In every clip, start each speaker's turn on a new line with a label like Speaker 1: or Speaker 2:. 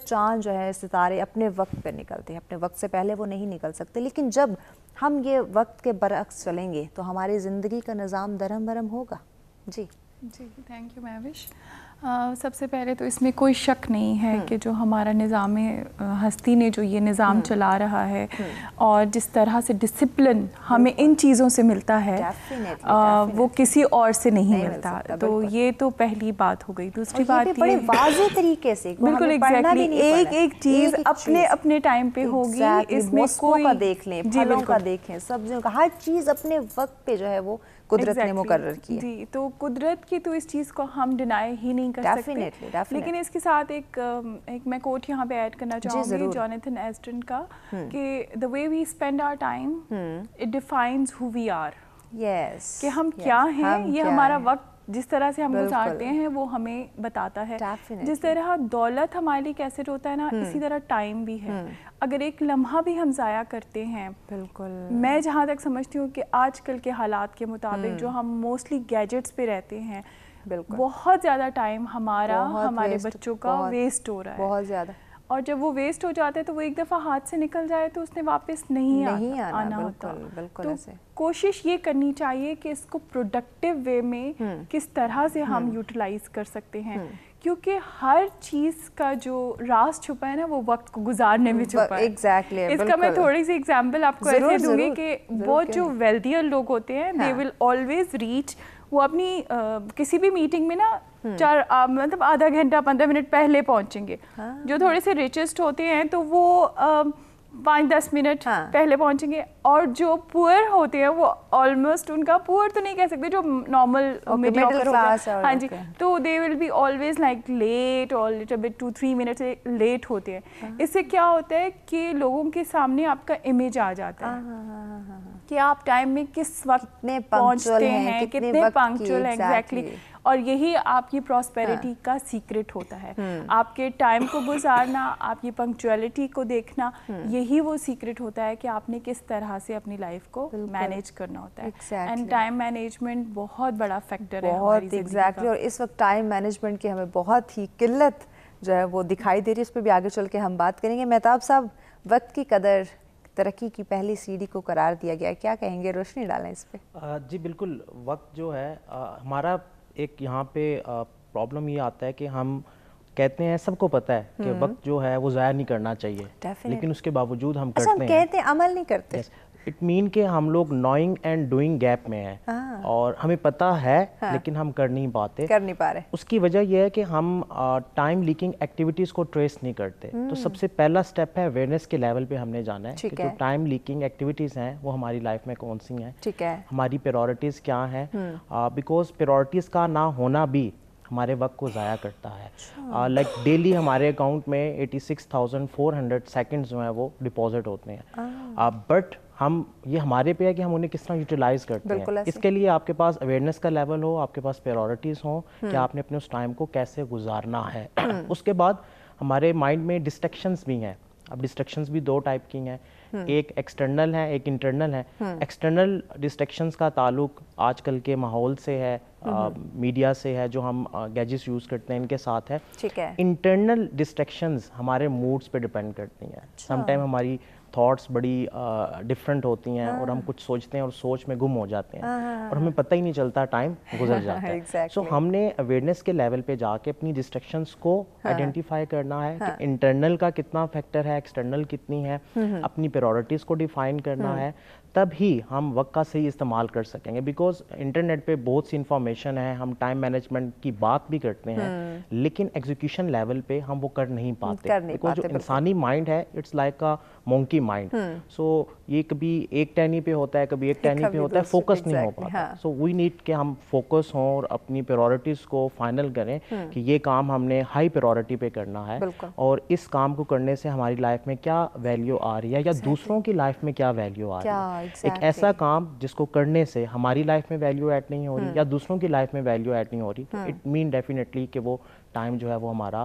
Speaker 1: چاند جو ہے ستارے اپنے وقت پہ نکلتے ہیں, اپنے وقت سے پہلے وہ نہیں نکل سکتے, لیکن جب ہم یہ وقت کے برعکس چلیں گے تو ہماری زندگی کا نظام درہم برہم ہوگا. جی
Speaker 2: تھینک یو مہوش. سب سے پہلے تو اس میں کوئی شک نہیں ہے کہ جو ہمارا نظام ہستی نے جو یہ نظام چلا رہا ہے اور جس طرح سے ڈسپلن ہمیں ان چیزوں سے ملتا ہے وہ کسی اور سے نہیں ملتا. تو یہ تو پہلی بات ہو گئی. دوسری بات
Speaker 1: بڑے واضح طریقے سے
Speaker 2: بالکل ایگزیکٹلی ایک چیز اپنے اپنے ٹائم پہ ہوگی. اس میں کوئی
Speaker 1: کا دیکھ لیں, پھلوں کا دیکھیں, سبزیوں کا, ہر چیز اپنے وقت پہ جو ہے وہ قدرت نے مقرر کی ہے.
Speaker 2: جی, تو قدرت کی تو اس چیز کو ہم ڈینائی ہی نہیں کر سکتے. لیکن اس کے ساتھ ایک میں کوٹ یہاں پہ ایڈ کرنا چاہوں گی جونیتھن ایسٹن کا, کہ the way we spend our time it defines who we are. کہ ہم کیا ہیں, یہ ہمارا وقت جس طرح سے ہم گزارتے ہیں وہ ہمیں بتاتا ہے. جس طرح دولت ہمارے لیے کیسے ہوتا ہے نا, اسی طرح ٹائم بھی ہے. اگر ایک لمحہ بھی ہم ضائع کرتے ہیں, بالکل میں جہاں تک سمجھتی ہوں کہ آج کل کے حالات کے مطابق جو ہم موسٹلی گیجٹس پہ رہتے ہیں, بہت زیادہ ٹائم ہمارا ہمارے بچوں کا ویسٹ ہو رہا ہے, بہت زیادہ. اور جب وہ ویسٹ ہو جاتا ہے تو وہ ایک دفعہ ہاتھ سے نکل جائے تو اس نے واپس نہیں آنا ہوتا. تو کوشش یہ کرنی چاہیے کہ اس کو پروڈکٹیو وے میں کس طرح سے ہم یوٹیلائز کر سکتے ہیں, کیونکہ ہر چیز کا جو راز چھپا ہے نا وہ وقت کو گزارنے میں چھپا ہے. اس کا میں تھوڑی سی ایگزامپل آپ کو ایسے دوں گی کہ بہت جو ویلتھیئر لوگ ہوتے ہیں دے ول آلویز ریچ, وہ اپنی کسی بھی میٹنگ میں نا مطلب آدھا گھنٹہ 15 منٹ پہلے پہنچیں گے. جو تھوڑے سے ریچسٹ ہوتے ہیں تو وہ 5-10 منٹ پہلے پہنچیں گے, اور جو پور ہوتے ہیں وہ آلموسٹ, ان کا پور تو نہیں کہہ سکتے, جو نارمل میڈیوکر ہوتے ہیں, ہاں جی, تو they will be always like late اور لٹل بٹ 2-3 منٹ لیٹ ہوتے ہیں. اس سے کیا ہوتا ہے کہ لوگوں کے سامنے آپ کا امیج آ جاتا ہے کہ آپ ٹائم میں کس وقت پہنچتے ہیں, کتنے پنکچوئل ہیں. ایگزیکٹلی. اور یہی آپ کی پراسپیرٹی کا سیکرٹ ہوتا ہے. آپ کے ٹائم کو گزارنا, آپ کی پنکچوئلٹی کو دیکھنا, یہی وہ سیکرٹ ہوتا ہے کہ آپ نے کس طرح سے اپنی لائف کو مینیج کرنا ہوتا ہے. اینڈ ٹائم مینجمنٹ بہت بڑا فیکٹر ہے ہماری زندگی کا.
Speaker 1: اور اس وقت ٹائم مینجمنٹ کی ہمیں بہت ہی قلت جو ہے وہ دکھائی دے رہی ہے, اس پہ بھی آگے چل کے ہم بات کریں گے. مہتاب صاحب, وقت کی قدر ترقی کی پہلی سیڑھی کو قرار دیا گیا, کیا کہیں گے, روشنی ڈالیں اس پہ.
Speaker 3: جی بالکل, وقت جو ہے ہمارا ایک یہاں پہ پرابلم یہ آتا ہے کہ ہم کہتے ہیں, سب کو پتہ ہے کہ وقت جو ہے وہ ضائع نہیں کرنا چاہیے, لیکن اس کے باوجود ہم کرتے ہیں.
Speaker 1: کہتے ہیں عمل نہیں کرتے.
Speaker 3: اٹ مین کہ ہم لوگ نوئنگ اینڈ ڈوئنگ گیپ میں ہیں, اور ہمیں پتہ ہے لیکن ہم کر نہیں پا رہے. اس کی وجہ یہ ہے کہ ہم ٹائم لیکنگ ایکٹیویٹیز کو ٹریس نہیں کرتے. تو سب سے پہلا سٹیپ ہے اویئرنیس کے لیول پہ ہم نے جانا ہے کہ جو ٹائم لیکنگ ایکٹیویٹیز ہیں وہ ہماری لائف میں کون سی ہیں, ہماری پریورٹیز کیا ہیں, بیکاز پریورٹیز کا نہ ہونا بھی ہمارے وقت کو ضائع کرتا ہے. لائک ڈیلی ہمارے اکاؤنٹ میں 86,400 سیکنڈز جو ہیں وہ ڈپازٹ ہوتے ہیں, بٹ ہم یہ ہمارے پہ ہے کہ ہم انہیں کس طرح یوٹیلائز کرتے ہیں. اس کے لیے آپ کے پاس اویئرنیس کا لیول ہو, آپ کے پاس پریورٹیز ہوں کہ آپ نے اپنے اس ٹائم کو کیسے گزارنا ہے. اس کے بعد ہمارے مائنڈ میں ڈسٹریکشنز بھی ہیں. اب ڈسٹریکشنز بھی 2 ٹائپ کی ہیں, ایک ایکسٹرنل ہے, ایک انٹرنل ہے. ایکسٹرنل ڈسٹریکشنز کا تعلق آج کل کے ماحول سے ہے, میڈیا سے ہے, جو ہم گیجٹس یوز کرتے ہیں ان کے ساتھ ہے. انٹرنل ڈسٹریکشنز ہمارے موڈز پہ ڈپینڈ کرتی ہیں. سم ٹائم ہماری تھاٹس بڑی ڈفرینٹ ہوتی ہیں اور ہم کچھ سوچتے ہیں اور سوچ میں گم ہو جاتے ہیں اور ہمیں پتہ ہی نہیں چلتا, ٹائم گزر جاتا ہے. سو ہم نے اویئرنیس کے لیول پہ جا کے اپنی ڈسٹریکشنس کو آئیڈینٹیفائی کرنا ہے کہ انٹرنل کا کتنا فیکٹر ہے, ایکسٹرنل کتنی ہے, اپنی پریورٹیز کو ڈیفائن کرنا ہے, تب ہی ہم وقت کا صحیح استعمال کر سکیں گے. بیکاز انٹرنیٹ پہ بہت سی انفارمیشن ہے, ہم ٹائم مینجمنٹ کی بات بھی کرتے ہیں, لیکن ایگزیکیوشن لیول پہ ہم وہ کر نہیں پاتے. بیکاز جو انسانی مائنڈ ہے اٹس لائک اے مونکی مائنڈ. سو یہ کبھی ایک ٹہنی پہ ہوتا ہے, کبھی ایک ٹہنی پہ ہوتا ہے, فوکس نہیں ہو پاتا. سو وی نیڈ کہ ہم فوکس ہوں اور اپنی پریورٹیز کو فائنل کریں کہ یہ کام ہم نے ہائی پریورٹی پہ کرنا ہے, اور اس کام کو کرنے سے ہماری لائف میں کیا ویلیو آ رہی ہے یا دوسروں کی لائف میں کیا ویلیو آ رہی ہے. ایک ایسا کام جس کو کرنے سے ہماری لائف میں ویلیو ایڈ نہیں ہو رہی یا دوسروں کی لائف میں ویلیو ایڈ نہیں ہو رہی, تو اٹ مین ڈیفینیٹلی کہ وہ ٹائم جو ہے وہ ہمارا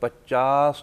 Speaker 4: 50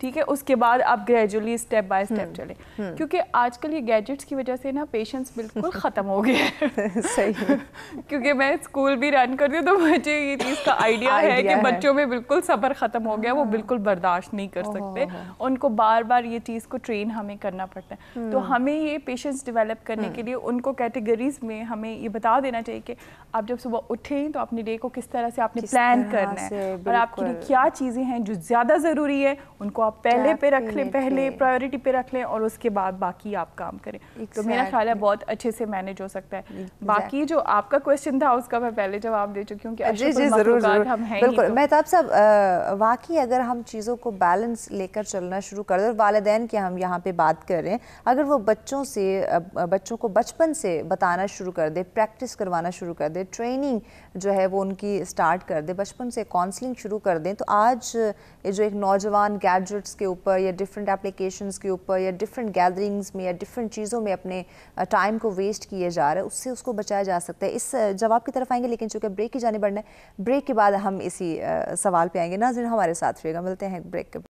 Speaker 2: ٹھیک ہے, اس کے بعد آپ گریجولی اسٹیپ بائی اسٹیپ چلیں, کیونکہ آج کل یہ گیجٹس کی وجہ سے نا پیشنس بالکل ختم ہو گیا ہے.
Speaker 1: صحیح,
Speaker 2: کیونکہ میں اسکول بھی رن کرتی ہوں تو مجھے یہ چیز کا آئیڈیا ہے کہ بچوں میں بالکل صبر ختم ہو گیا, وہ بالکل برداشت نہیں کر سکتے, ان کو بار بار یہ چیز کو ٹرین ہمیں کرنا پڑتا ہے. تو ہمیں یہ پیشنس ڈیولپ کرنے کے لیے ان کو کیٹیگریز میں ہمیں یہ بتا دینا چاہیے کہ آپ جب صبح اٹھیں تو اپنی ڈے کو کس طرح سے آپ نے پلان کرنا ہے, اور آپ کے لیے کیا چیزیں ہیں جو زیادہ ضروری ہے ان کو آپ پہلے پہ رکھ لیں, پہلے پرائیورٹی پہ رکھ لیں, اور اس کے بعد باقی آپ کام کریں. تو میرا خیال ہے بہت اچھے سے مینیج ہو سکتا ہے. باقی جو آپ کا کویشچن تھا اس کا میں پہلے جواب دے چکی ہوں کہ
Speaker 1: اشرف المخلوقات ہم ہیں. بالکل مہتاب صاحب, واقعی اگر ہم چیزوں کو بیلنس لے کر چلنا شروع کر دیں, اور والدین کی ہم یہاں پہ بات کر رہے ہیں, اگر وہ بچوں کو بچپن سے بتانا شروع کر دے, پریکٹس کروانا شروع کر دے, ٹریننگ جو ہے وہ ان کی اسٹارٹ کر دے, بچپن سے کاؤنسلنگ شروع کر دیں, تو آج جو ایک نوجوان گیجٹس کے اوپر یا ڈفرینٹ اپلیکیشنز کے اوپر یا ڈفرینٹ گیدرنگز میں یا ڈفرینٹ چیزوں میں اپنے ٹائم کو ویسٹ کیے جا رہے ہیں, اس سے اس کو بچایا جا سکتا ہے. اس جواب کی طرف آئیں گے, لیکن چونکہ بریک کی جانب بڑھنا ہے, بریک کے بعد ہم اسی سوال پہ آئیں گے. ناظرین ہمارے ساتھ رہیے گا, ملتے ہیں بریک کے بعد.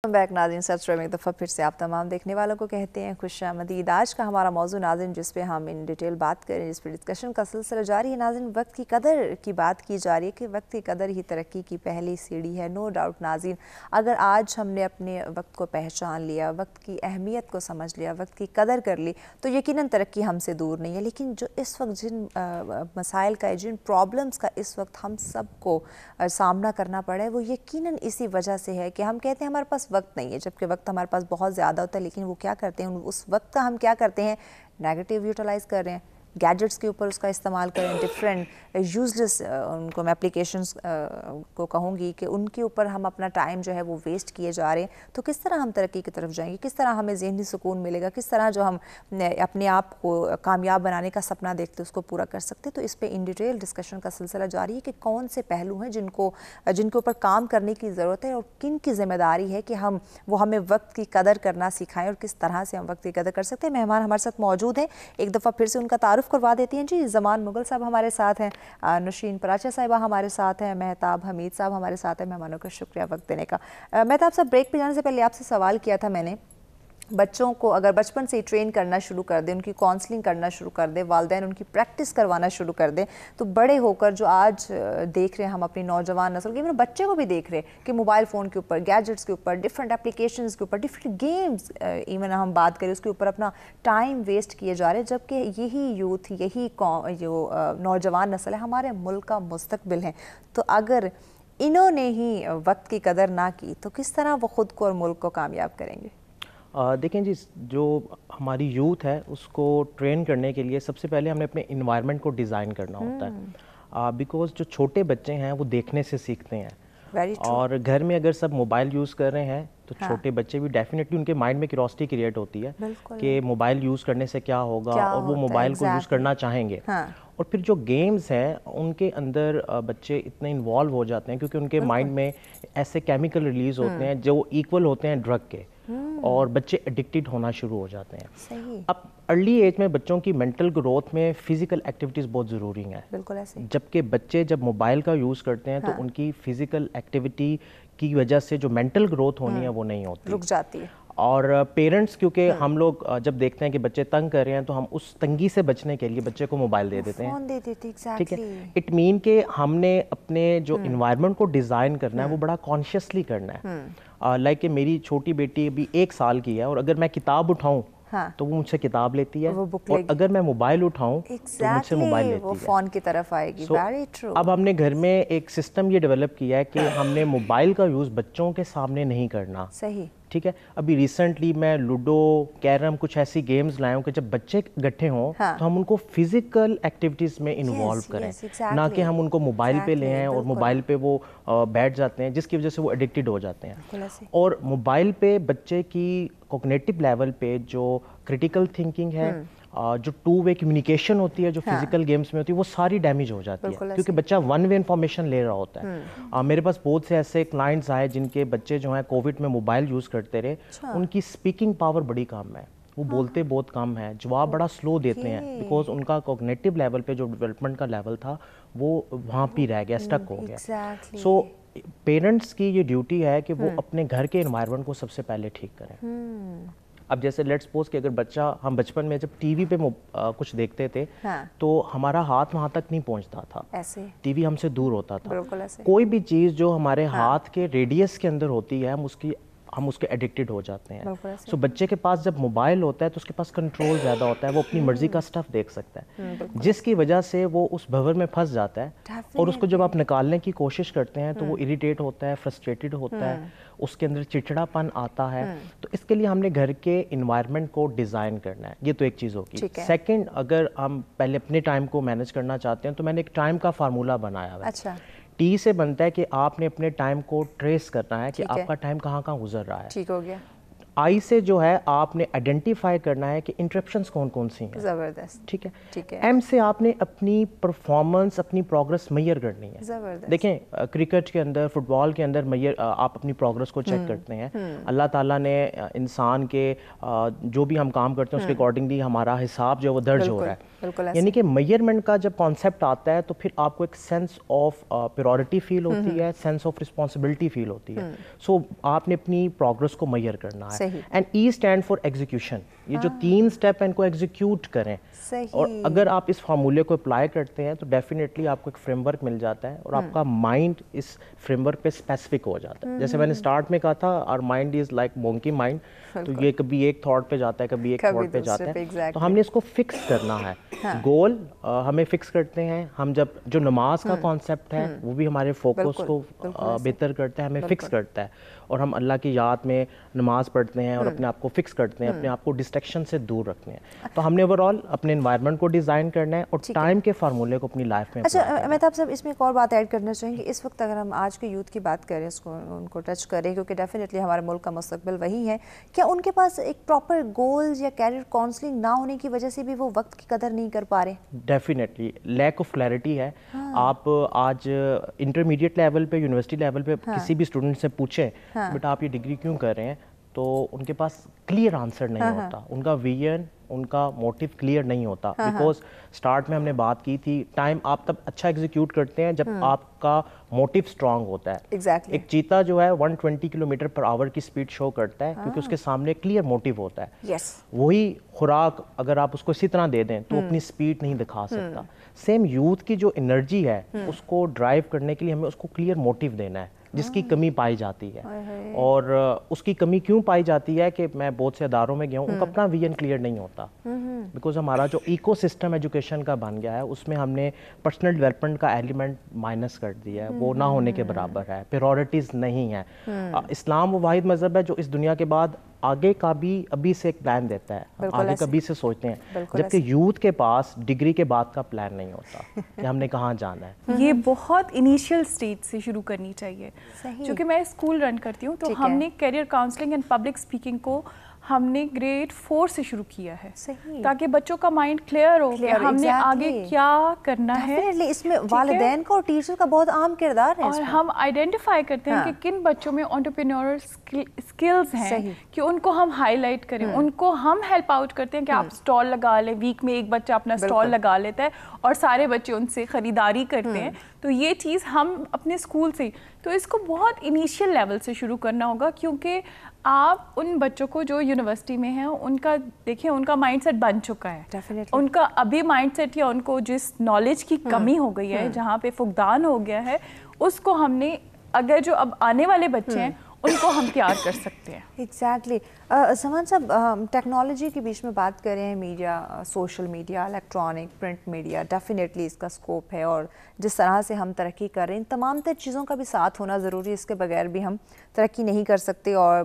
Speaker 1: بیک ناظرین, سبسکرائب ایک دفعہ پھر سے آپ تمام دیکھنے والوں کو کہتے ہیں خوش آمدید. آج کا ہمارا موضوع ناظرین جس پہ ہم ان ڈیٹیل بات کریں, جس پہ ڈسکشن کا سلسلہ جاری ہے ناظرین, وقت کی قدر کی بات کی جا رہی ہے کہ وقت کی قدر ہی ترقی کی پہلی سیڑھی ہے. نو ڈاؤٹ ناظرین, اگر آج ہم نے اپنے وقت کو پہچان لیا, وقت کی اہمیت کو سمجھ لیا, وقت کی قدر کر لی, تو یقیناً ترقی ہم سے دور نہیں ہے. لیکن جو اس وقت جن مسائل کا, جن پرابلمس کا اس وقت ہم سب کو سامنا کرنا پڑا ہے, وہ یقیناً اسی وجہ سے ہے کہ ہم کہتے ہیں ہمارے پاس وقت نہیں ہے, جبکہ وقت ہمارے پاس بہت زیادہ ہوتا ہے. لیکن وہ کیا کرتے ہیں, اس وقت کا ہم کیا کرتے ہیں, نیگیٹیو یوٹیلائز کر رہے ہیں, گیجٹس کے اوپر اس کا استعمال کریں, ڈفرینٹ یوزلیس ان کو میں اپلیکیشنز کو کہوں گی کہ ان کے اوپر ہم اپنا ٹائم جو ہے وہ ویسٹ کیے جا رہے ہیں. تو کس طرح ہم ترقی کی طرف جائیں گے, کس طرح ہمیں ذہنی سکون ملے گا, کس طرح جو ہم اپنے آپ کو کامیاب بنانے کا سپنا دیکھتے اس کو پورا کر سکتے. تو اس پہ ان ڈیٹیل ڈسکشن کا سلسلہ جاری ہے کہ کون سے پہلو ہیں جن کے اوپر کام کرنے کی ضرورت ہے, اور کن کی ذمہ داری ہے کہ ہمیں وقت کی قدر کرنا سکھائیں, اور کس طرح سے ہم وقت کی قدر کر سکتے ہیں. مہمان ہمارے ساتھ موجود ہیں, ایک دفعہ پھر سے ان کا تعارف کروا دیتی ہیں. جی, زمان مغل صاحب ہمارے ساتھ ہیں, نشین پراچا صاحبہ ہمارے ساتھ ہیں, مہتاب حمید صاحب ہمارے ساتھ ہیں. مہمانوں کا شکریہ وقت دینے کا. مہتاب صاحب, بریک پہ جانے سے پہلے آپ سے سوال کیا تھا میں نے, بچوں کو اگر بچپن سے ہی ٹرین کرنا شروع کر دیں, ان کی کاؤنسلنگ کرنا شروع کر دیں, والدین ان کی پریکٹس کروانا شروع کر دیں, تو بڑے ہو کر جو آج دیکھ رہے ہیں ہم اپنی نوجوان نسل کے, بچے کو بھی دیکھ رہے ہیں کہ موبائل فون کے اوپر, گیجٹس کے اوپر, ڈفرینٹ اپلیکیشنز کے اوپر, ڈفرینٹ گیمز ایون ہم بات کریں اس کے اوپر اپنا ٹائم ویسٹ کیے جا رہے ہیں. جبکہ یہی یوتھ, یہی جو نوجوان نسل ہے ہمارے ملک کا مستقبل ہے. تو اگر انہوں نے ہی وقت کی قدر نہ کی تو کس طرح وہ خود کو اور ملک کو کامیاب کریں گے؟
Speaker 3: دیکھیں جی, جو ہماری یوتھ ہے اس کو ٹرین کرنے کے لیے سب سے پہلے ہم نے اپنے انوائرمنٹ کو ڈیزائن کرنا ہوتا ہے, بیکاز جو چھوٹے بچے ہیں وہ دیکھنے سے سیکھتے ہیں, اور گھر میں اگر سب موبائل یوز کر رہے ہیں تو چھوٹے بچے بھی ڈیفینیٹلی ان کے مائنڈ میں کیوریوسٹی کریٹ ہوتی ہے کہ موبائل یوز کرنے سے کیا ہوگا, اور وہ موبائل کو یوز کرنا چاہیں گے. اور پھر جو گیمز ہیں ان کے اندر بچے اتنے انوالو ہو جاتے ہیں کیونکہ ان کے مائنڈ میں ایسے کیمیکل ریلیز ہوتے ہیں جو ایکول ہوتے ہیں ڈرگ کے, اور بچے ایڈکٹڈ ہونا شروع ہو جاتے ہیں. اب ارلی ایج میں بچوں کی مینٹل گروتھ میں فزیکل ایکٹیویٹیز بہت ضروری ہیں, بالکل ایسے, جبکہ بچے جب موبائل کا یوز کرتے ہیں تو ان کی فزیکل ایکٹیویٹی کی وجہ سے جو مینٹل گروتھ ہونی ہے وہ نہیں ہوتی,
Speaker 1: رک جاتی ہے.
Speaker 3: اور پیرنٹس کیونکہ ہم لوگ جب دیکھتے ہیں کہ بچے تنگ کر رہے ہیں تو ہم اس تنگی سے بچنے کے لیے بچے کو موبائل دے دیتے ہیں. ٹھیک ہے, اٹ مین کہ ہم نے اپنے جو انوائرمنٹ کو ڈیزائن کرنا ہے وہ بڑا کانشیسلی کرنا ہے. لائک کہ میری چھوٹی بیٹی ابھی 1 سال کی ہے, اور اگر میں کتاب اٹھاؤں تو وہ مجھ سے کتاب لیتی ہے, اور اگر میں موبائل اٹھاؤں تو مجھ سے موبائل لیتی ہے,
Speaker 1: وہ فون کی طرف آئے گی.
Speaker 3: اب ہم نے گھر میں ایک سسٹم یہ ڈیولپ کیا ہے کہ ہم نے موبائل کا یوز بچوں کے سامنے نہیں کرنا.
Speaker 1: صحیح,
Speaker 3: ٹھیک ہے. ابھی ریسنٹلی میں لوڈو کیرم کچھ ایسی گیمز لائے ہوں کہ جب بچے اکٹھے ہوں تو ہم ان کو فزیکل ایکٹیویٹیز میں انوالو کریں, نہ کہ ہم ان کو موبائل پہ لے آئیں اور موبائل پہ وہ بیٹھ جاتے ہیں جس کی وجہ سے وہ ایڈکٹڈ ہو جاتے ہیں. اور موبائل پہ بچے کی کوگنیٹو لیول پہ جو کریٹیکل تھنکنگ ہے, جو ٹو وے کمیونیکیشن ہوتی ہے جو فزیکل گیمز میں ہوتی ہے, وہ ساری ڈیمیج ہو جاتی ہے کیونکہ بچہ ون وے انفارمیشن لے رہا ہوتا ہے. میرے پاس بہت سے ایسے کلائنٹس آئے جن کے بچے جو ہیں کووڈ میں موبائل یوز کرتے رہے, ان کی اسپیکنگ پاور بڑی کم ہے, وہ بولتے بہت کم ہے, جواب بڑا سلو دیتے ہیں, بیکاز ان کا کوگنیٹو لیول پہ جو ڈیولپمنٹ کا لیول تھا وہ وہاں پہ رہ گیا, اسٹک ہو گیا. سو پیرنٹس کی یہ ڈیوٹی ہے کہ وہ اپنے گھر کے انوائرمنٹ کو سب سے پہلے ٹھیک کریں. اب جیسے لیٹ سپوز کہ اگر بچہ, ہم بچپن میں جب ٹی وی پہ کچھ دیکھتے تھے تو ہمارا ہاتھ وہاں تک نہیں پہنچتا تھا, ٹی وی ہم سے دور ہوتا تھا. کوئی بھی چیز جو ہمارے ہاتھ کے ریڈیس کے اندر ہوتی ہے ہم اس کے ایڈکٹڈ ہو جاتے ہیں. سو بچے کے پاس جب موبائل ہوتا ہے تو اس کے پاس کنٹرول زیادہ ہوتا ہے, وہ اپنی مرضی کا سٹف دیکھ سکتا ہے, جس کی وجہ سے وہ اس بھور میں پھنس جاتا ہے. اور اس کو جب آپ نکالنے کی کوشش کرتے ہیں تو وہ اریٹیٹ ہوتا ہے, فرسٹریٹڈ ہوتا ہے, اس کے اندر چڑچڑا پن آتا ہے. تو اس کے لیے ہم نے گھر کے انوائرمنٹ کو ڈیزائن کرنا ہے. یہ تو ایک چیز ہوگی. سیکنڈ, اگر ہم پہلے اپنے ٹائم کو مینیج کرنا چاہتے ہیں تو میں نے ایک ٹائم کا فارمولا بنایا ہوا ہے. ٹی سے بنتا ہے کہ آپ نے اپنے ٹائم کو ٹریس کرنا ہے کہ آپ کا ٹائم کہاں کہاں گزر رہا ہے.
Speaker 1: ٹھیک ہو گیا.
Speaker 3: آئی سے جو ہے آپ نے آئیڈینٹیفائی کرنا ہے کہ انٹرپشنز کون کون سی ہیں.
Speaker 1: زبردست.
Speaker 3: ٹھیک ہے. ایم سے آپ نے اپنی پرفارمنس, اپنی پروگرس میئر کرنی ہے.
Speaker 1: زبردست.
Speaker 3: دیکھیں کرکٹ کے اندر, فٹ بال کے اندر میئر آپ اپنی پروگرس کو چیک کرتے ہیں. اللہ تعالیٰ نے انسان کے جو بھی ہم کام کرتے ہیں اس کے اکارڈنگلی ہمارا حساب جو ہے وہ درج ہو رہا ہے. یعنی کہ میئرمنٹ کا جب کانسیپٹ آتا ہے تو پھر آپ کو ایک سینس آف پیورٹی فیل ہوتی ہے, سینس آف رسپانسبلٹی فیل ہوتی ہے. سو آپ نے اپنی پروگرس کو میئر کرنا ہے. And E stand for execution. یہ جو 3 اسٹیپ ہیں ان کو ایگزیکیوٹ کریں. اور اگر آپ اس فارمولے کو اپلائی کرتے ہیں تو ڈیفینیٹلی آپ کو ایک فریم ورک مل جاتا ہے اور آپ کا مائنڈ اس فریم ورک پہ اسپیسیفک ہو جاتا ہے. جیسے میں نے اسٹارٹ میں کہا تھا, اور مائنڈ از لائک مونکی مائنڈ, تو یہ کبھی ایک تھاٹ پہ جاتا ہے, کبھی ایک تھاٹ پہ جاتا ہے. تو ہم نے اس کو فکس کرنا ہے. گول ہمیں فکس کرتے ہیں ہم, جب جو نماز کا کانسیپٹ ہے وہ بھی ہمارے فوکس کو بہتر کرتا ہے, ہمیں فکس کرتا ہے. اور ہم اللہ کی یاد میں نماز پڑھتے ہیں اور اپنے آپ کو فکس کرتے ہیں, اپنے آپ کو ڈسٹریکشن سے دور رکھتے ہیں. تو ہم نے اوور آل اپنے انوائرمنٹ کو ڈیزائن کرنا ہے اور ٹائم کے فارمولے کو اپنی لائف میں.
Speaker 1: اچھا مہتاب صاحب, اس میں ایک اور بات ایڈ کرنا چاہیں گے. اس وقت اگر ہم آج کے یوتھ کی بات کریں, اس کو ان کو ٹچ کریں, کیونکہ ڈیفینیٹلی ہمارے ملک کا مستقبل وہی ہے, کیا ان کے پاس ایک پراپر گولز یا کیریئر کاؤنسلنگ نہ ہونے کی وجہ سے بھی وہ وقت کی قدر نہیں کر پا رہے؟
Speaker 3: ڈیفینیٹلی لیک آف کلیئرٹی ہے. آپ آج انٹرمیڈیٹ لیول پہ, یونیورسٹی لیول پہ کسی بھی اسٹوڈنٹ سے پوچھیں بیٹا آپ یہ ڈگری کیوں کر رہے ہیں, تو ان کے پاس کلیئر آنسر نہیں ہوتا. ان کا ویژن, ان کا موٹیو کلیئر نہیں ہوتا. بیکاز اسٹارٹ میں ہم نے بات کی تھی, ٹائم آپ تب اچھا ایگزیکیوٹ کرتے ہیں جب آپ کا موٹیو اسٹرانگ ہوتا ہے. ایک چیتا جو ہے 120 کلومیٹر پر آور کی اسپیڈ شو کرتا ہے کیونکہ اس کے سامنے کلیئر موٹیو ہوتا ہے. وہی خوراک اگر آپ اس کو اسی طرح دے دیں تو اپنی اسپیڈ نہیں دکھا سکتا. سیم یوتھ کی جو انرجی ہے اس کو ڈرائیو کرنے کے لیے ہمیں اس کو کلیئر موٹیو دینا ہے, جس کی کمی پائی جاتی ہے. اور اس کی کمی کیوں پائی جاتی ہے کہ میں بہت سے اداروں میں گیا ہوں, ان کا اپنا ویژن کلیئر نہیں ہوتا. بیکاز ہمارا جو ایکو سسٹم ایجوکیشن کا بن گیا ہے اس میں ہم نے پرسنل ڈیولپمنٹ کا ایلیمنٹ مائنس کر دیا ہے, وہ نہ ہونے کے برابر ہے, پریورٹیز نہیں ہیں. اسلام وہ واحد مذہب ہے جو اس دنیا کے بعد آگے کا بھی ابھی سے ایک پلان دیتا ہے, آگے کا بھی سے سوچتے ہیں, جبکہ یوتھ کے پاس ڈگری کے بعد کا پلان نہیں ہوتا کہ ہم نے کہاں جانا ہے.
Speaker 2: یہ بہت انیشیل سٹیج سے شروع کرنی چاہیے. چونکہ میں اسکول رن کرتی ہوں تو ہم نے career counselling and public speaking کو ہم نے گریڈ 4 سے شروع کیا ہے, تاکہ بچوں کا مائنڈ کلیئر ہو کہ ہم نے آگے کیا کرنا ہے.
Speaker 1: اس میں والدین کا اور ٹیچر کا بہت اہم کردار ہے,
Speaker 2: اور ہم آئیڈینٹیفائی کرتے ہیں کہ کن بچوں میں انٹرپرینیورل اسکلز ہیں کہ ان کو ہم ہائی لائٹ کریں, ان کو ہم ہیلپ آؤٹ کرتے ہیں کہ آپ اسٹال لگا لیں. ویک میں ایک بچہ اپنا اسٹال لگا لیتا ہے اور سارے بچے ان سے خریداری کرتے ہیں. تو یہ چیز ہم اپنے اسکول سے, تو اس کو بہت انیشیل لیول سے شروع کرنا ہوگا, کیونکہ آپ ان بچوں کو جو یونیورسٹی میں ہیں ان کا دیکھیں, ان کا مائنڈ سیٹ بن چکا ہے. ان کا ابھی مائنڈ سیٹ یا ان کو جس نالج کی کمی ہو گئی ہے, جہاں پہ فقدان ہو گیا ہے, اس کو ہم نے, اگر جو اب آنے والے بچے ہیں ان کو ہم تیار کر سکتے ہیں.
Speaker 1: ایگزیکٹلی. سمان صاحب, ٹیکنالوجی کے بیچ میں بات کریں, media, social media, electronic, print media, definitely اس کا اسکوپ ہے, اور جس طرح سے ہم ترقی کر رہے ہیں ان تمام تر چیزوں کا بھی ساتھ ہونا ضروری ہے. اس کے بغیر بھی ہم ترقی نہیں کر سکتے, اور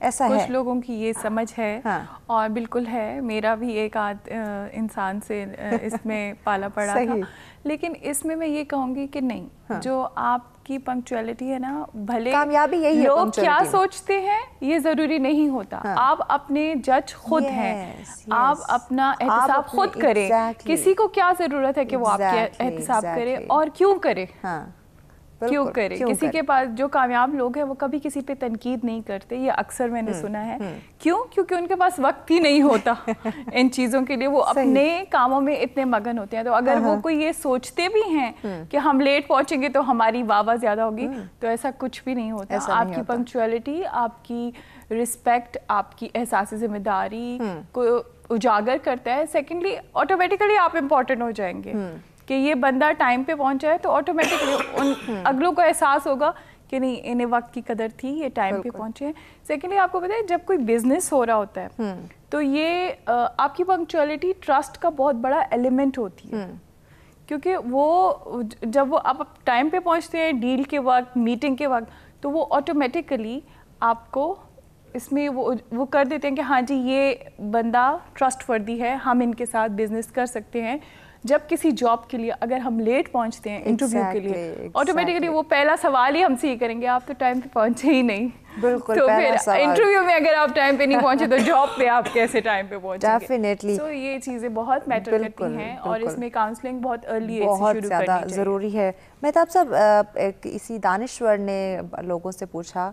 Speaker 2: کچھ لوگوں کی یہ سمجھ ہے اور بالکل ہے, میرا بھی ایک آدھ انسان سے اس میں پالا پڑا تھا, لیکن اس میں یہ کہوں گی کہ نہیں, جو آپ کی پنکچویلٹی ہے نا, بھلے لوگ کیا سوچتے ہیں یہ ضروری نہیں ہوتا, آپ اپنے جج خود ہیں, آپ اپنا احتساب خود کریں, کسی کو کیا ضرورت ہے کہ وہ آپ کے احتساب کرے اور کیوں کرے, کیوں کرے. کسی کے پاس جو کامیاب لوگ ہیں وہ کبھی کسی پہ تنقید نہیں کرتے, یہ اکثر میں نے سنا ہے. کیوں؟ کیونکہ ان کے پاس وقت ہی نہیں ہوتا ان چیزوں کے لیے, وہ اپنے کاموں میں اتنے مگن ہوتے ہیں. تو اگر وہ کوئی یہ سوچتے بھی ہیں کہ ہم لیٹ پہنچیں گے تو ہماری واہ واہ زیادہ ہوگی, تو ایسا کچھ بھی نہیں ہوتا. آپ کی پنکچویلٹی, آپ کی رسپیکٹ, آپ کی احساس ذمہ داری کو اجاگر کرتا ہے. سیکنڈلی آٹومیٹیکلی آپ امپورٹنٹ ہو جائیں گے کہ یہ بندہ ٹائم پہ پہنچا ہے, تو آٹومیٹکلی ان اگلوں کو احساس ہوگا کہ نہیں, انہیں وقت کی قدر تھی, یہ ٹائم پہ پہنچے. سیکنڈلی آپ کو پتہ ہے, جب کوئی بزنس ہو رہا ہوتا ہے تو یہ آپ کی پنکچویلٹی ٹرسٹ کا بہت بڑا ایلیمنٹ ہوتی ہے, کیونکہ وہ جب وہ آپ ٹائم پہ پہنچتے ہیں ڈیل کے وقت, میٹنگ کے وقت, تو وہ آٹومیٹیکلی آپ کو اس میں وہ کر دیتے ہیں کہ ہاں جی یہ بندہ ٹرسٹ وردی ہے, ہم ان کے ساتھ بزنس کر سکتے ہیں. جب کسی جاب کے لیے اگر ہم لیٹ پہنچتے ہیں انٹرویو کے لیے, آٹومیٹکلی وہ پہلا سوال ہی ہم سے یہ کریں گے, آپ تو ٹائم پہ پہنچے ہی نہیں. بالکل, تو پھر انٹرویو میں اگر آپ ٹائم پہ نہیں پہنچے تو جاب پہ آپ کیسے ٹائم پہ پہنچیں گے؟ ڈیفینیٹلی. تو یہ چیزیں بہت میٹر کرتی ہیں اور اس میں کاؤنسلنگ بہت ارلی ایج سے شروع کرنی چاہیے, بہت زیادہ
Speaker 1: ضروری ہے. مہتاب صاحب, اسی دانشور نے لوگوں سے پوچھا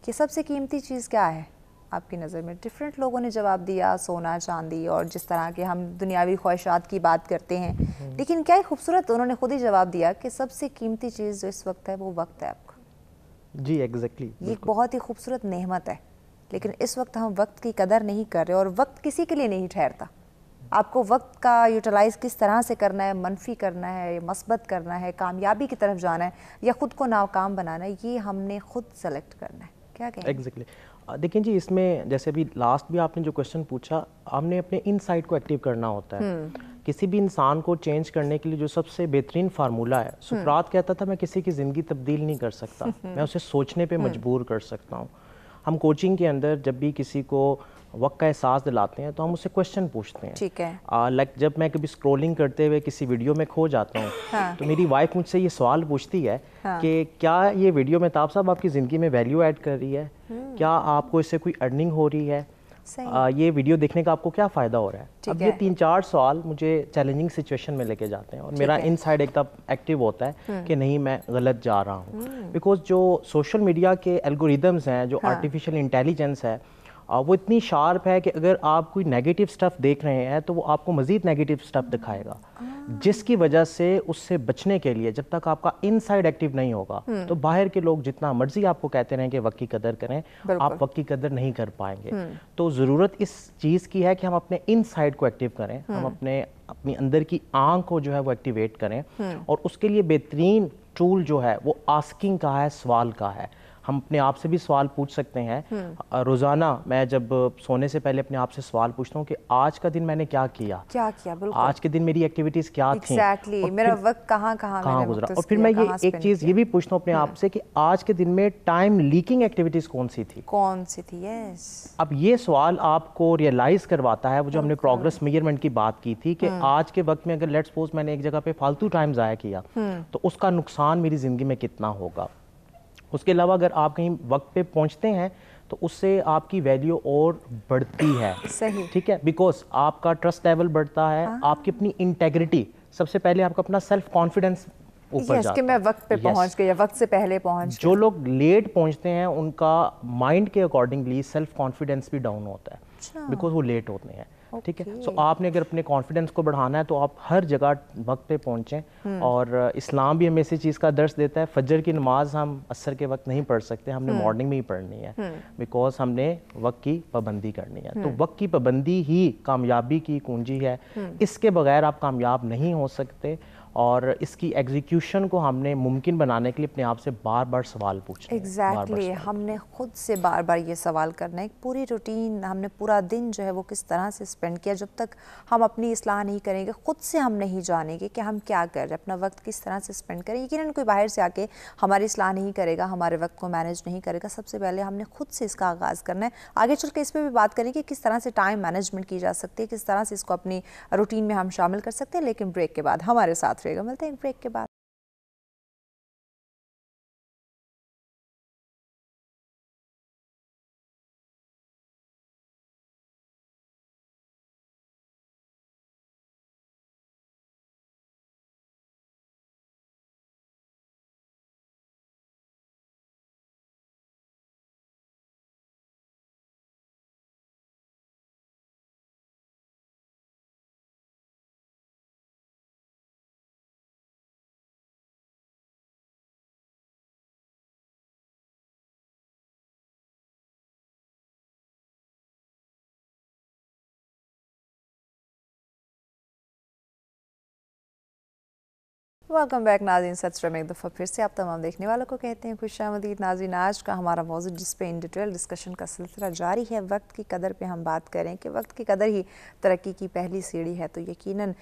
Speaker 1: کہ سب سے قیمتی چیز کیا ہے آپ کی نظر میں؟ ڈفرینٹ لوگوں نے جواب دیا, سونا چاندی اور جس طرح کے ہم دنیاوی خواہشات کی بات کرتے ہیں, لیکن کیا خوبصورت انہوں نے خود ہی جواب دیا کہ سب سے قیمتی چیز جو اس وقت ہے وہ وقت ہے آپ کا.
Speaker 3: جی ایگزیکٹلی,
Speaker 1: یہ ایک بہت ہی خوبصورت نعمت ہے, لیکن اس وقت ہم وقت کی قدر نہیں کر رہے, اور وقت کسی کے لیے نہیں ٹھہرتا. آپ کو وقت کا یوٹیلائز کس طرح سے کرنا ہے, منفی کرنا ہے, مثبت کرنا ہے, کامیابی کی طرف جانا ہے, یا خود کو ناکام بنانا ہے, یہ ہم نے خود سلیکٹ کرنا ہے. کیا کہیں؟
Speaker 3: ایگزیکٹلی. دیکھیں جی, اس میں جیسے ابھی لاسٹ بھی آپ نے جو کوشچن پوچھا, ہم نے اپنے ان سائٹ کو ایکٹیو کرنا ہوتا ہے. کسی بھی انسان کو چینج کرنے کے لیے جو سب سے بہترین فارمولہ ہے, سقراط کہتا تھا میں کسی کی زندگی تبدیل نہیں کر سکتا, میں اسے سوچنے پہ مجبور کر سکتا ہوں. ہم کوچنگ کے اندر جب بھی کسی کو وقت کا احساس دلاتے ہیں تو ہم اسے کوشچن پوچھتے ہیں.
Speaker 1: ٹھیک ہے.
Speaker 3: لائک جب میں کبھی اسکرولنگ کرتے ہوئے کسی ویڈیو میں کھو جاتا ہوں تو میری وائف مجھ سے یہ سوال پوچھتی ہے کہ کیا یہ ویڈیو مہتاب صاحب آپ کی زندگی میں ویلیو ایڈ کر رہی ہے, کیا آپ کو اس سے کوئی ارننگ ہو رہی ہے, یہ ویڈیو دیکھنے کا آپ کو کیا فائدہ ہو رہا ہے. اب یہ 3-4 سوال مجھے چیلنجنگ سچویشن میں لے کے جاتے ہیں, اور میرا ان سائڈ ایک دم ایکٹیو ہوتا ہے کہ نہیں میں غلط جا رہا ہوں. بیکاز جو سوشل میڈیا کے الگوریدمز ہیں, جو آرٹیفیشیل انٹیلیجنس ہے, وہ اتنی شارپ ہے کہ اگر آپ کوئی نیگیٹو سٹف دیکھ رہے ہیں تو وہ آپ کو مزید نیگیٹو سٹف دکھائے گا, جس کی وجہ سے اس سے بچنے کے لیے جب تک آپ کا ان سائڈ ایکٹیو نہیں ہوگا تو باہر کے لوگ جتنا مرضی آپ کو کہتے رہیں کہ وقت کی قدر کریں, آپ وقت کی قدر نہیں کر پائیں گے. تو ضرورت اس چیز کی ہے کہ ہم اپنے ان سائڈ کو ایکٹیو کریں, ہم اپنی اندر کی آنکھ کو جو ہے وہ ایکٹیویٹ کریں, اور اس کے لیے بہترین ٹول جو ہے وہ آسکنگ کا ہے, سوال کا ہے. ہم اپنے آپ سے بھی سوال پوچھ سکتے ہیں. روزانہ میں جب سونے سے پہلے اپنے آپ سے سوال پوچھتا ہوں کہ آج کا دن میں نے کیا کیا, آج کے دن میری ایکٹیویٹیز کیا تھیں,
Speaker 1: میرا وقت کہاں
Speaker 3: گزرا. اور پھر میں یہ ایک چیز یہ بھی پوچھتا ہوں اپنے آپ سے کہ آج کے دن میں ٹائم لیکنگ ایکٹیویٹیز کون سی تھی. اب یہ سوال آپ کو ریئلائز کرواتا ہے وہ جو ہم نے پروگرس میجرمنٹ کی بات کی تھی کہ آج کے وقت میں اگر لیٹس سپوز میں نے ایک جگہ پہ فالتو ٹائم ضائع کیا تو اس کا نقصان میری زندگی میں کتنا ہوگا. اس کے علاوہ اگر آپ کہیں وقت پہ پہنچتے ہیں تو اس سے آپ کی ویلیو اور بڑھتی ہے. ٹھیک ہے, بیکاز آپ کا ٹرسٹ لیول بڑھتا ہے, آپ کی اپنی انٹیگریٹی, سب سے پہلے آپ کا اپنا سیلف کانفیڈنس اوپر جاتا ہے.
Speaker 1: میں وقت پہ پہنچ گیا, وقت سے پہلے پہنچ.
Speaker 3: جو لوگ لیٹ پہنچتے ہیں ان کا مائنڈ کے اکارڈنگلی سیلف کانفیڈنس بھی ڈاؤن ہوتا ہے, بیکاز وہ لیٹ ہوتے ہیں. ٹھیک ہے, سو آپ نے اگر اپنے کانفیڈنس کو بڑھانا ہے تو آپ ہر جگہ وقت پہ پہنچیں. اور اسلام بھی ہمیں اسی چیز کا درس دیتا ہے. فجر کی نماز ہم عصر کے وقت نہیں پڑھ سکتے, ہم نے مارننگ میں ہی پڑھنی ہے, بیکاز ہم نے وقت کی پابندی کرنی ہے. تو وقت کی پابندی ہی کامیابی کی کنجی ہے, اس کے بغیر آپ کامیاب نہیں ہو سکتے. اور اس کی ایگزیکیوشن کو ہم نے ممکن بنانے کے لیے اپنے آپ سے بار بار سوال پوچھنا ہے.
Speaker 1: ایگزیکٹلی ہم نے خود سے بار بار یہ سوال کرنا ہے. پوری روٹین ہم نے پورا دن جو ہے وہ کس طرح سے اسپینڈ کیا. جب تک ہم اپنی اصلاح نہیں کریں گے, خود سے ہم نہیں جانیں گے کہ ہم کیا کر رہے ہیں, اپنا وقت کس طرح سے اسپینڈ کریں. یقیناً کوئی باہر سے آ کے ہماری اصلاح نہیں کرے گا, ہمارے وقت کو مینیج نہیں کرے گا. سب سے پہلے ہم نے خود سے اس کا آغاز کرنا ہے. آگے چل کے اس پہ بھی بات کریں کہ کس طرح سے ٹائم مینجمنٹ کی جا سکتی ہے, کس طرح سے اس کو اپنی روٹین میں ہم شامل کر سکتے ہیں. لیکن بریک کے بعد ہمارے ساتھ رہے گا. ملتے ہیں ایک بریک کے بعد. ویلکم بیک ناظرین. ستر میں ایک دفعہ پھر سے آپ تمام دیکھنے والوں کو کہتے ہیں خوش آمدید. ناظرین, آج کا ہمارا موضوع جس پہ ان ڈیٹیل ڈسکشن کا سلسلہ جاری ہے, وقت کی قدر پہ ہم بات کریں کہ وقت کی قدر ہی ترقی کی پہلی سیڑھی ہے. تو یقیناً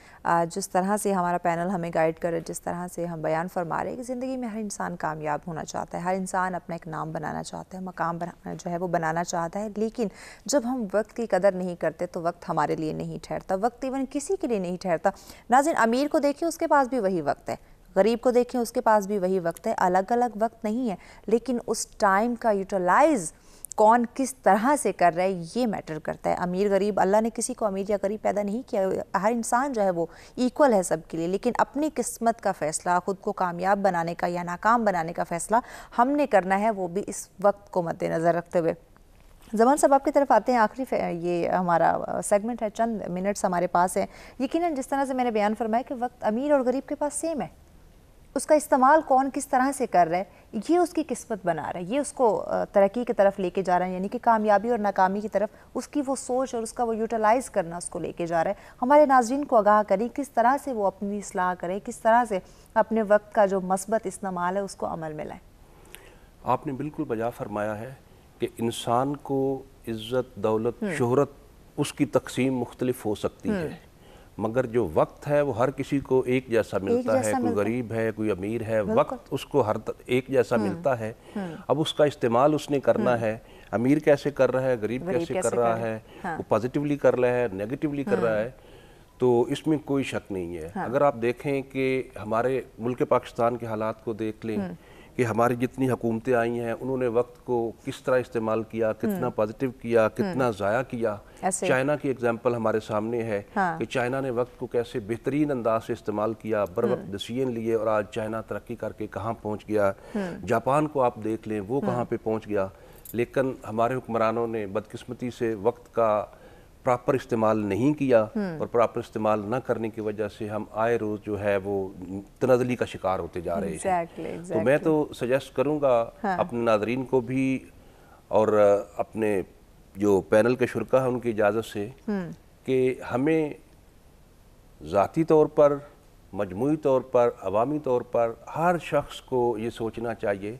Speaker 1: جس طرح سے ہمارا پینل ہمیں گائیڈ کرے, جس طرح سے ہم بیان فرما رہے ہیں کہ زندگی میں ہر انسان کامیاب ہونا چاہتا ہے, ہر انسان اپنا ایک نام بنانا چاہتا ہے, مقام جو ہے وہ بنانا چاہتا ہے. لیکن جب ہم وقت کی قدر نہیں کرتے تو وقت ہمارے لیے نہیں ٹھہرتا, وقت ایون کسی کے لیے نہیں ٹھہرتا. ناظرین, امیر کو دیکھیں اس کے پاس بھی وہی وقت ہے, غریب کو دیکھیں اس کے پاس بھی وہی وقت ہے. الگ الگ وقت نہیں ہے, لیکن اس ٹائم کا یوٹیلائز کون کس طرح سے کر رہا ہے یہ میٹر کرتا ہے. امیر غریب, اللہ نے کسی کو امیر یا غریب پیدا نہیں کیا, ہر انسان جو ہے وہ ایکول ہے سب کے لیے. لیکن اپنی قسمت کا فیصلہ, خود کو کامیاب بنانے کا یا ناکام بنانے کا فیصلہ ہم نے کرنا ہے, وہ بھی اس وقت کو مد نظر رکھتے ہوئے. زمان صاحب آپ کی طرف آتے ہیں. آخری یہ ہمارا سیگمنٹ ہے, چند منٹس ہمارے پاس ہیں. یقیناً جس طرح سے میں نے بیان فرمایا کہ وقت امیر اور غریب کے پاس سیم ہے, اس کا استعمال کون کس طرح سے کر رہا ہے یہ اس کی قسمت بنا رہا ہے, یہ اس کو ترقی کی طرف لے کے جا رہا ہے, یعنی کہ کامیابی اور ناکامی کی طرف اس کی وہ سوچ اور اس کا وہ یوٹیلائز کرنا اس کو لے کے جا رہا ہے. ہمارے ناظرین کو آگاہ کریں کس طرح سے وہ اپنی اصلاح کریں, کس طرح سے اپنے وقت کا جو مثبت استعمال ہے اس کو عمل میں لائیں.
Speaker 4: آپ نے بالکل بجا فرمایا ہے کہ انسان کو عزت, دولت, شہرت اس کی تقسیم مختلف ہو سکتی ہے, مگر جو وقت ہے وہ ہر کسی کو ایک جیسا ملتا ہے. کوئی غریب ہے, کوئی امیر ہے, وقت اس کو ہر ایک جیسا ملتا ہے. اب اس کا استعمال اس نے کرنا ہے. امیر کیسے کر رہا ہے, غریب کیسے کر رہا ہے, وہ پازیٹیولی کر رہا ہے, نیگیٹیولی کر رہا ہے, تو اس میں کوئی شک نہیں ہے. اگر آپ دیکھیں کہ ہمارے ملک پاکستان کے حالات کو دیکھ لیں کہ ہماری جتنی حکومتیں آئی ہیں انہوں نے وقت کو کس طرح استعمال کیا, کتنا پازیٹیو کیا, کتنا ضائع کیا. چائنا کی اگزامپل ہمارے سامنے ہے کہ چائنا نے وقت کو کیسے بہترین انداز سے استعمال کیا, بر وقت ڈیسیژن لیے, اور آج چائنا ترقی کر کے کہاں پہنچ گیا. جاپان کو آپ دیکھ لیں, وہ کہاں پہ پہنچ گیا. لیکن ہمارے حکمرانوں نے بدقسمتی سے وقت کا پراپر استعمال نہیں کیا, اور پراپر استعمال نہ کرنے کی وجہ سے ہم آئے روز جو ہے وہ تنزلی کا شکار ہوتے جا رہے ہیں. تو میں تو سجیسٹ کروں گا اپنے ناظرین کو بھی اور اپنے جو پینل کے شرکا ہیں ان کی اجازت سے کہ ہمیں ذاتی طور پر, مجموعی طور پر, عوامی طور پر ہر شخص کو یہ سوچنا چاہیے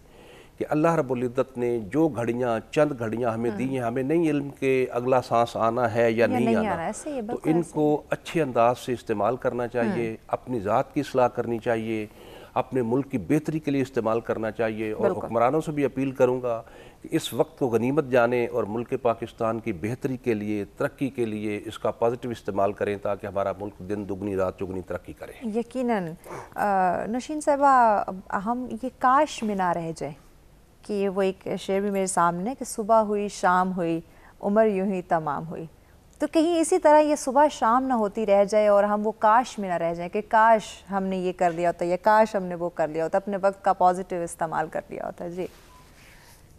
Speaker 4: کہ اللہ رب العزت نے جو گھڑیاں, چند گھڑیاں ہمیں دی ہیں, ہمیں نہیں علم کہ اگلا سانس آنا ہے یا نہیں آنا, تو ان کو اچھے انداز سے استعمال کرنا چاہیے, اپنی ذات کی اصلاح کرنی چاہیے, اپنے ملک کی بہتری کے لیے استعمال کرنا چاہیے. اور حکمرانوں سے بھی اپیل کروں گا کہ اس وقت کو غنیمت جانیں اور ملک پاکستان کی بہتری کے لیے, ترقی کے لیے اس کا پازیٹیو استعمال کریں تاکہ ہمارا ملک دن دگنی رات چگنی ترقی کرے.
Speaker 1: یقیناً نشین صاحبہ, ہم یہ کاش میں نہ رہ جائیں کہ وہ ایک شعر بھی میرے سامنے کہ صبح ہوئی شام ہوئی عمر یوں ہی تمام ہوئی. تو کہیں اسی طرح یہ صبح شام نہ ہوتی رہ جائے اور ہم وہ کاش میں نہ رہ جائیں کہ کاش ہم نے یہ کر لیا ہوتا یا کاش ہم نے وہ کر لیا ہوتا, اپنے وقت کا پازیٹیو استعمال کر لیا ہوتا. جی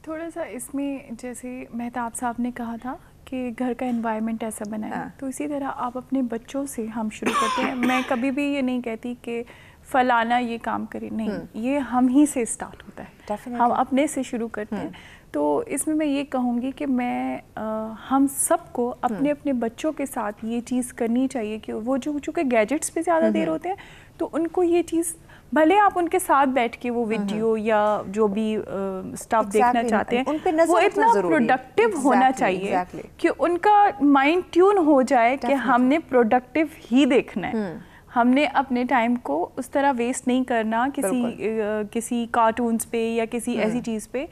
Speaker 2: تھوڑا سا اس میں جیسے مہتاب صاحب نے کہا تھا کہ گھر کا انوائرمنٹ ایسا بنا ہے, تو اسی طرح آپ اپنے بچوں سے ہم شروع کرتے ہیں. میں کبھی بھی یہ نہیں کہتی کہ فلانا یہ کام کرے، نہیں، یہ ہم ہی سے اسٹارٹ ہوتا ہے، ہم اپنے سے شروع کرتے ہیں. تو اس میں یہ کہوں گی کہ ہم سب کو اپنے اپنے بچوں کے ساتھ یہ چیز کرنی چاہیے کہ وہ چونکہ گیجٹس پہ زیادہ دیر ہوتے ہیں، تو ان کو یہ چیز، بھلے آپ ان کے ساتھ بیٹھ کے وہ ویڈیو یا جو بھی اسٹاف دیکھنا چاہتے ہیں، وہ اتنا پروڈکٹیو ہونا چاہیے کہ ان کا مائنڈ ٹیون ہو جائے کہ ہم نے پروڈکٹیو ہی دیکھنا ہے. ہم نے اپنے ٹائم کو اس طرح ویسٹ نہیں کرنا کسی کارٹونز پہ یا کسی ایسی چیز پہ،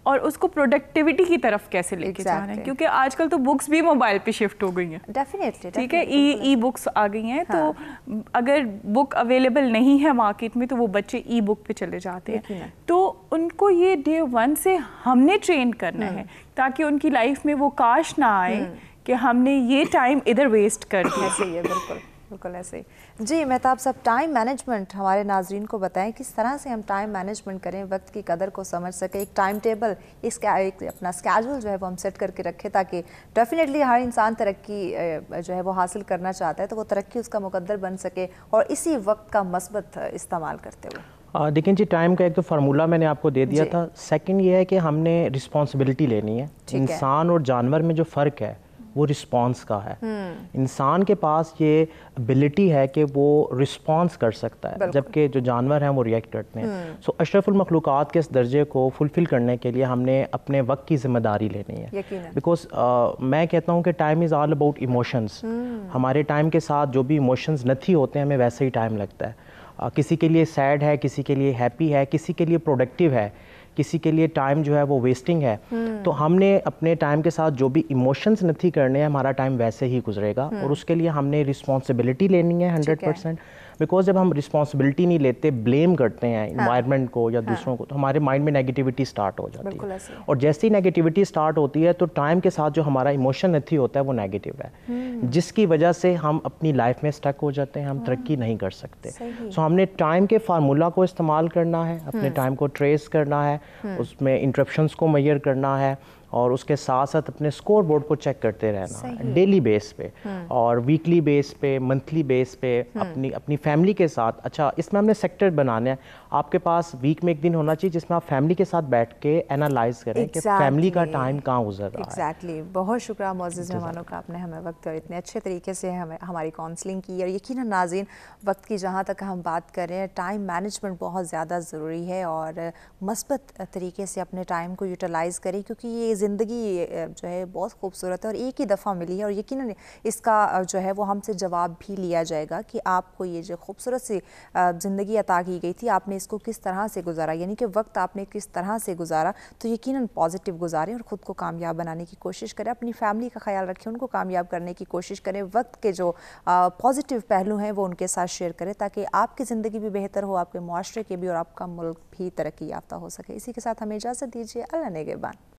Speaker 2: اور اس کو پروڈکٹیوٹی کی طرف کیسے لے کے جانا ہے، کیونکہ آج کل تو بکس بھی موبائل پہ شفٹ ہو گئی ہیں. ڈیفینیٹلی، ٹھیک ہے، ای بکس آ گئی ہیں، تو اگر بک اویلیبل نہیں ہے مارکیٹ میں تو وہ بچے ای بک پہ چلے جاتے ہیں. تو ان کو یہ ڈے 1 سے ہم نے ٹرین کرنا ہے تاکہ ان کی لائف میں وہ کاش نہ آئے کہ ہم نے یہ ٹائم ادھر ویسٹ کر دیا.
Speaker 1: ایسے ہی ہے، بالکل بالکل ایسے ہی. جی مہتاب صاحب، ٹائم مینجمنٹ ہمارے ناظرین کو بتائیں کس طرح سے ہم ٹائم مینجمنٹ کریں، وقت کی قدر کو سمجھ سکیں، ایک ٹائم ٹیبل، ایک اپنا اسکیجول جو ہے وہ ہم سیٹ کر کے رکھیں، تاکہ ڈیفینیٹلی ہر انسان ترقی جو ہے وہ حاصل کرنا چاہتا ہے تو وہ ترقی اس کا مقدر بن سکے اور اسی وقت کا مثبت استعمال کرتے ہوئے.
Speaker 3: دیکھیں جی، ٹائم کا ایک تو فارمولہ میں نے آپ کو دے دیا تھا. سیکنڈ یہ ہے کہ ہم نے رسپانسبلٹی لینی ہے. انسان اور جانور میں جو فرق ہے وہ رسپانس کا ہے. انسان کے پاس یہ ابیلٹی ہے کہ وہ رسپانس کر سکتا ہے، جبکہ جو جانور ہیں وہ ریئیکٹ کرتے ہیں. سو اشرف المخلوقات کے اس درجے کو فلفل کرنے کے لیے ہم نے اپنے وقت کی ذمہ داری لینی ہے. بیکاز میں کہتا ہوں کہ time is all about emotions. ہمارے ٹائم کے ساتھ جو بھی ایموشنز نتھی ہوتے ہیں ہمیں ویسے ہی ٹائم لگتا ہے. کسی کے لیے سیڈ ہے، کسی کے لیے ہیپی ہے، کسی کے لیے پروڈکٹیو ہے، کسی کے لیے ٹائم جو ہے وہ ویسٹنگ ہے. تو ہم نے اپنے ٹائم کے ساتھ جو بھی ایموشنز نتھی کرنے ہیں، ہمارا ٹائم ویسے ہی گزرے گا، اور اس کے لیے ہم نے رسپانسبلٹی لینی ہے 100%. بیکاز جب ہم رسپانسبلٹی نہیں لیتے، بلیم کرتے ہیں انوائرمنٹ کو یا دوسروں کو، تو ہمارے مائنڈ میں نیگیٹیوٹی سٹارٹ ہو جاتی ہے. اور جیسے ہی نیگیٹیوٹی سٹارٹ ہوتی ہے تو ٹائم کے ساتھ جو ہمارا ایموشن نتھی ہوتا ہے وہ نیگیٹیو ہے، جس کی وجہ سے ہم اپنی لائف میں سٹک ہو جاتے ہیں، ہم ترقی نہیں کر سکتے. سو ہم نے ٹائم کے فارمولہ کو استعمال کرنا ہے، اپنے ٹائم کو ٹریس کرنا ہے، اس میں انٹرپشنز کو میئر کرنا ہے، اور اس کے ساتھ ساتھ اپنے اسکور بورڈ کو چیک کرتے رہنا ہے ڈیلی بیس پہ اور ویکلی بیس پہ، منتھلی بیس پہ، اپنی فیملی کے ساتھ. اچھا، اس میں ہم نے سیکٹر بنانے ہیں. آپ کے پاس ویک میں ایک دن ہونا چاہیے جس میں آپ فیملی کے ساتھ بیٹھ کے انالائز کریں کہ فیملی کا ٹائم کہاں گزر رہا ہے.
Speaker 1: ایگزیکٹلی. بہت شکریہ معزز مہمانوں کا، آپ نے ہمیں وقت اور اتنے اچھے طریقے سے ہماری کاؤنسلنگ کی. اور یقیناً ناظرین، وقت کی جہاں تک ہم بات کر رہے ہیں، ٹائم مینجمنٹ بہت زیادہ ضروری ہے، اور مثبت طریقے سے اپنے ٹائم کو یوٹیلائز کریں، کیونکہ یہ زندگی جو ہے بہت خوبصورت ہے اور ایک ہی دفعہ ملی ہے، اور یقیناً اس کا جو ہے وہ ہم سے جواب بھی لیا جائے گا کہ آپ کو یہ جو خوبصورت سی زندگی عطا کی گئی تھی، آپ نے اس کو کس طرح سے گزارا، یعنی کہ وقت آپ نے کس طرح سے گزارا. تو یقیناً پازیٹیو گزاریں اور خود کو کامیاب بنانے کی کوشش کریں، اپنی فیملی کا خیال رکھیں، ان کو کامیاب کرنے کی کوشش کریں. وقت کے جو پازیٹیو پہلو ہیں وہ ان کے ساتھ شیئر کریں، تاکہ آپ کی زندگی بھی بہتر ہو، آپ کے معاشرے کے بھی، اور آپ کا ملک بھی ترقی یافتہ ہو سکے. اسی کے ساتھ ہمیں اجازت دیجیے. اللہ نگہبان.